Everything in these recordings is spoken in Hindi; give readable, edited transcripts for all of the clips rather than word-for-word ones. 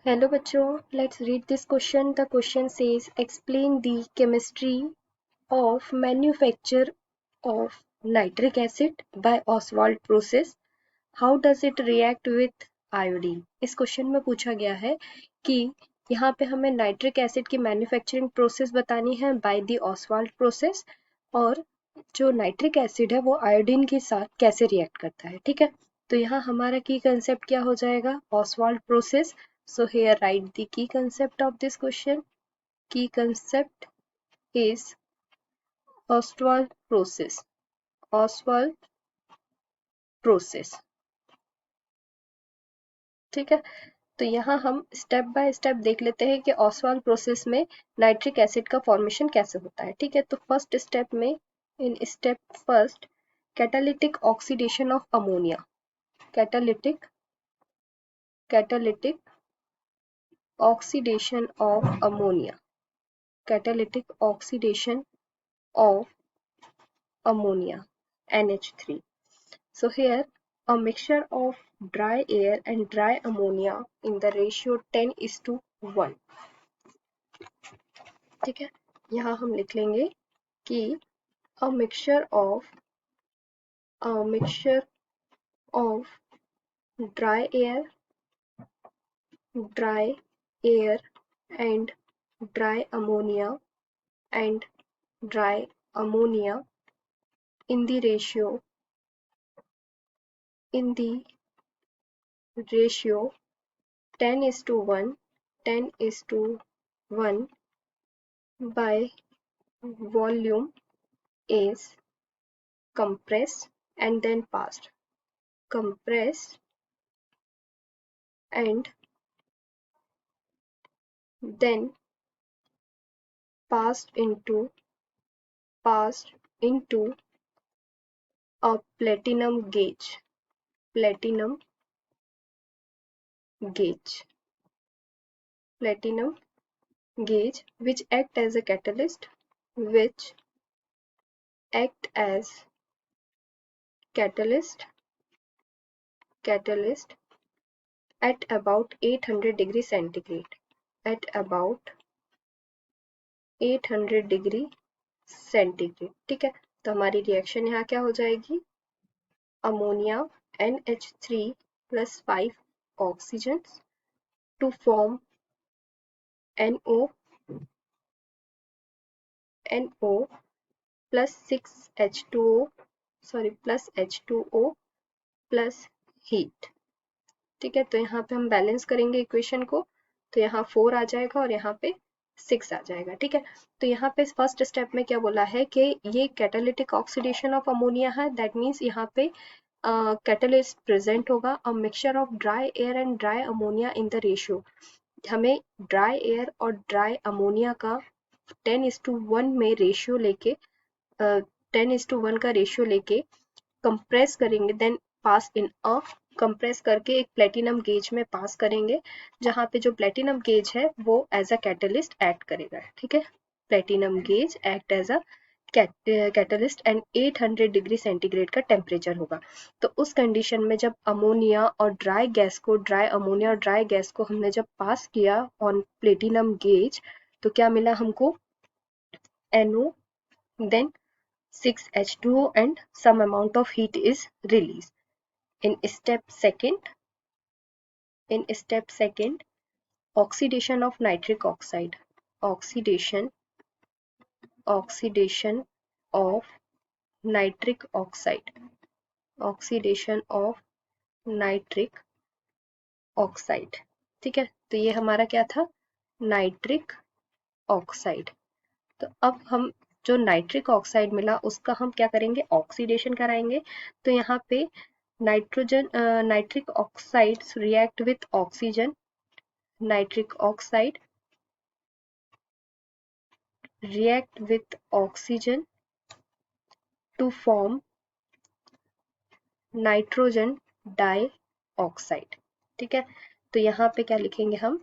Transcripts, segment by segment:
Hello bachcho, let's read this question. The question says explain the chemistry of manufacture of nitric acid by Oswald process. How does it react with iodine? इस क्वेश्चन में पूछा गया है कि यहाँ पे हमें नाइट्रिक एसिड की मैन्युफैक्चरिंग प्रोसेस बतानी है बाय द ऑसवाल्ड प्रोसेस और जो नाइट्रिक एसिड है वो आयोडीन के साथ कैसे रिएक्ट करता है। ठीक है, तो यहाँ हमारा की कंसेप्ट क्या हो जाएगा, Oswald process. So here write the key concept of this question. Key concept is Ostwald process. Ostwald process. ठीक है, तो यहाँ हम स्टेप बाय स्टेप देख लेते हैं कि ऑसवाल्ड प्रोसेस में नाइट्रिक एसिड का फॉर्मेशन कैसे होता है। ठीक है, तो फर्स्ट स्टेप में in step first catalytic oxidation of ammonia, catalytic oxidation of ammonia, catalytic oxidation of ammonia NH3. So here a mixture of dry air and dry ammonia in the ratio 10:1. ठीक है, यहाँ हम लिख लेंगे कि a mixture of dry air and dry ammonia in the ratio 10:1 by volume is compressed and then passed into a platinum gauge which act as a catalyst at about 800 degree centigrade. ठीक है, तो हमारी रिएक्शन यहाँ क्या हो जाएगी, ammonia NH3 plus 5 oxygen to form NO plus 6 H2O plus H2O plus heat. ठीक है, तो यहाँ पे हम बैलेंस करेंगे इक्वेशन को, तो यहाँ 4 आ जाएगा और यहाँ पे 6 आ जाएगा। ठीक है, तो यहाँ पे फर्स्ट स्टेप में क्या बोला है कि ये कैटालिटिक ऑक्सीडेशन ऑफ अमोनिया है, दैट मीन्स यहाँ पे कैटलिस्ट प्रेजेंट होगा, a mixture of dry air and dry ammonia in the ratio. हमें ड्राई एयर और ड्राई अमोनिया का 10:1 में रेशियो लेके 10:1 का रेशियो लेके कंप्रेस करेंगे, देन पास इन अ कंप्रेस करके एक प्लेटिनम गेज में पास करेंगे, जहाँ पे जो प्लेटिनम गेज है वो एज अ कैटलिस्ट एक्ट करेगा. ठीक है, platinum gauge act as a catalyst and 800 degree centigrade का टेम्परेचर होगा. तो उस कंडीशन में जब अमोनिया और ड्राई अमोनिया और ड्राई गैस को हमने जब पास किया ऑन प्लेटिनम गेज, तो क्या मिला हमको, NO, then 6H2O and some amount of heat is released. In step second, oxidation of nitric oxide, oxidation of nitric oxide, ठीक है, तो ये हमारा क्या था, नाइट्रिक ऑक्साइड. तो अब हम जो नाइट्रिक ऑक्साइड मिला उसका हम क्या करेंगे, ऑक्सीडेशन कराएंगे. तो यहाँ पे nitric oxide react with oxygen, nitric oxide react with oxygen to form nitrogen dioxide. ठीक है, तो यहाँ पे क्या लिखेंगे हम,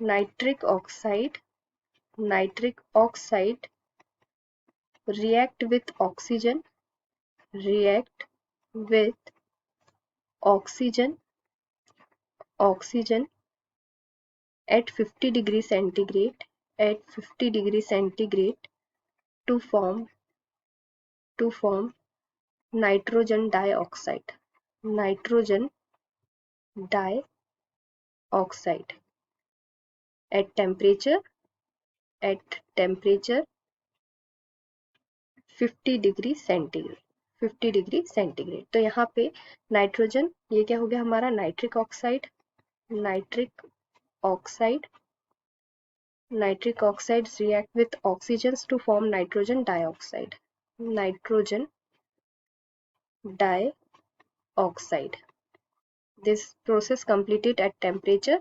nitric oxide react with oxygen at 50 degree centigrade to form nitrogen dioxide at temperature 50 degree centigrade. तो यहाँ पे नाइट्रोजन, ये क्या हो गया हमारा, nitric oxide react with oxygens to form nitrogen dioxide. This process completed at temperature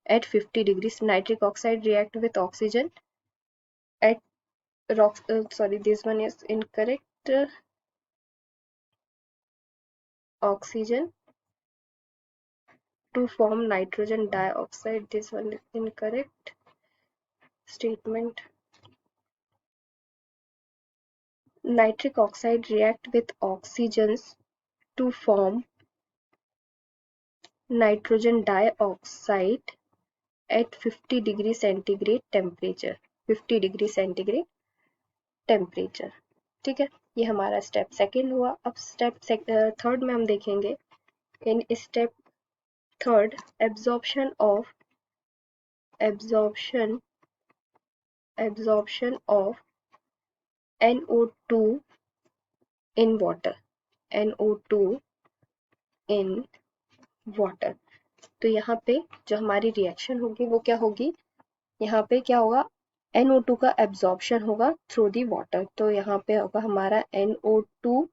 at 50 degrees. Nitric oxide react with oxygen at this one is incorrect. Oxygen to form nitrogen dioxide. This one is incorrect statement. Nitric oxide react with oxygens to form nitrogen dioxide at 50 degree centigrade temperature. 50 degree centigrade temperature. ठीक है, ये हमारा स्टेप सेकंड हुआ। अब स्टेप थर्ड में हम देखेंगे, in step third absorption of NO2 in water. तो यहाँ पे जो हमारी रिएक्शन होगी वो क्या होगी, यहाँ पे क्या होगा, NO2 का एब्जॉर्प्शन होगा थ्रू दी वाटर। तो यहाँ पे होगा हमारा NO2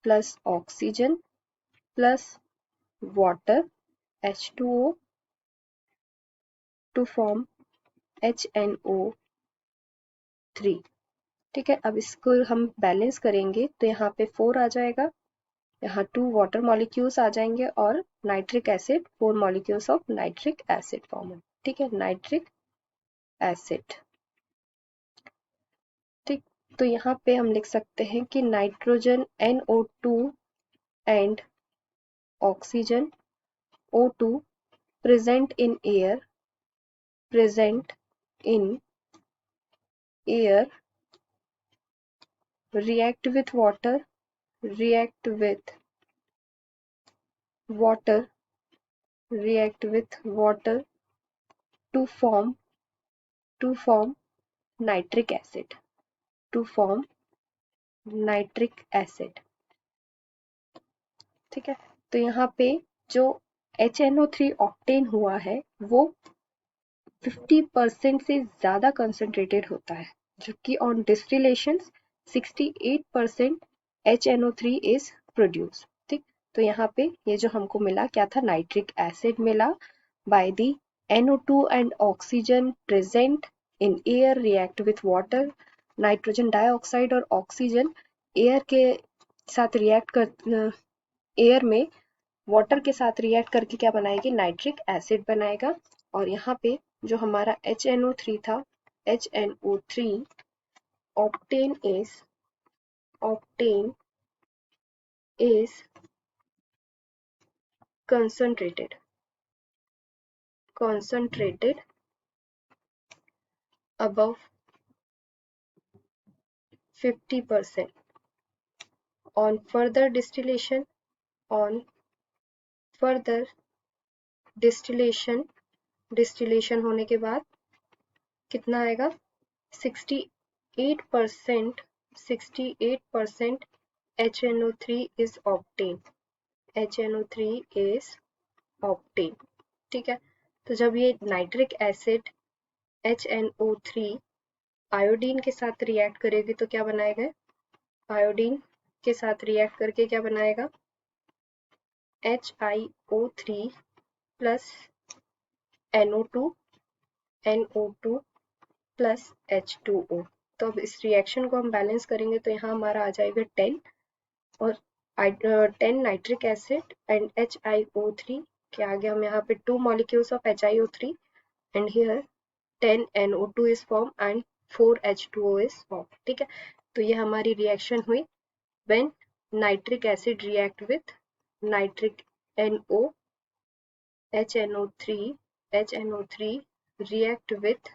plus oxygen plus water H2O to form HNO3। ठीक है, अब इसको हम बैलेंस करेंगे तो यहाँ पे 4 आ जाएगा, यहाँ 2 वाटर मॉलिक्यूल्स आ जाएंगे और nitric acid 4 molecules of nitric acid form है। ठीक है, नाइट्रिक एसिड। ठीक, तो यहाँ पे हम लिख सकते हैं कि nitrogen NO2 and oxygen O2 present in air react with water to form nitric acid. ठीक है, तो यहाँ पे जो HNO3 ऑक्टेन हुआ है वो 50% से ज्यादा कंसंट्रेटेड होता है, जबकि on distillation 68% HNO3 is produce. ठीक, तो यहाँ पे ये जो हमको मिला क्या था, नाइट्रिक एसिड मिला by the NO2 and oxygen present in air react with water. Nitrogen dioxide और ऑक्सीजन एयर के साथ रिएक्ट कर, एयर में वाटर के साथ रिएक्ट करके क्या बनाएगी, नाइट्रिक एसिड बनाएगा। और यहाँ पे जो हमारा HNO3 था, HNO3 octane is concentrated above 50%. On further distillation होने के बाद कितना आएगा, 68% HNO3 is obtained। ठीक है, तो जब ये नाइट्रिक एसिड HNO3 आयोडीन के साथ रिएक्ट करेगी तो क्या बनाएगा, आयोडीन के साथ रिएक्ट करके क्या बनाएगा, HiO3 plus NO2 plus H2O। तो अब इस रिएक्शन को हम बैलेंस करेंगे तो यहाँ हमारा आ जाएगा 10 और 10 नाइट्रिक एसिड एंड HiO3 के आगे हम यहाँ पे 2 molecules of HiO3 and here 10 NO2 is formed and 4 H2O is formed। ठीक है, तो ये हमारी रिएक्शन हुई when nitric acid react with nitric NO HNO3 HNO3 react with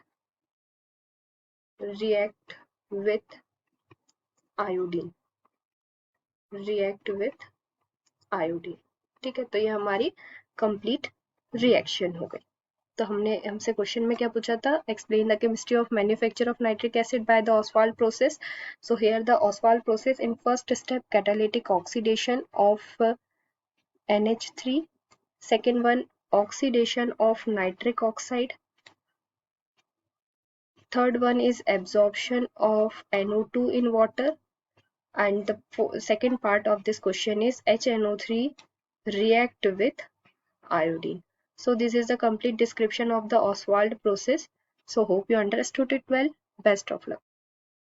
iodine, ठीक है। तो ये हमारी कंप्लीट रिएक्शन हो गई। तो हमसे क्वेश्चन में क्या पूछा था, explain the chemistry of manufacture of nitric acid by the Oswald process. So here the Oswald process in first step catalytic oxidation of NH3, second one oxidation of nitric oxide, third one is absorption of NO2 in water, and the second part of this question is HNO3 react with iodine. So this is the complete description of the Ostwald process. So hope you understood it well. Best of luck.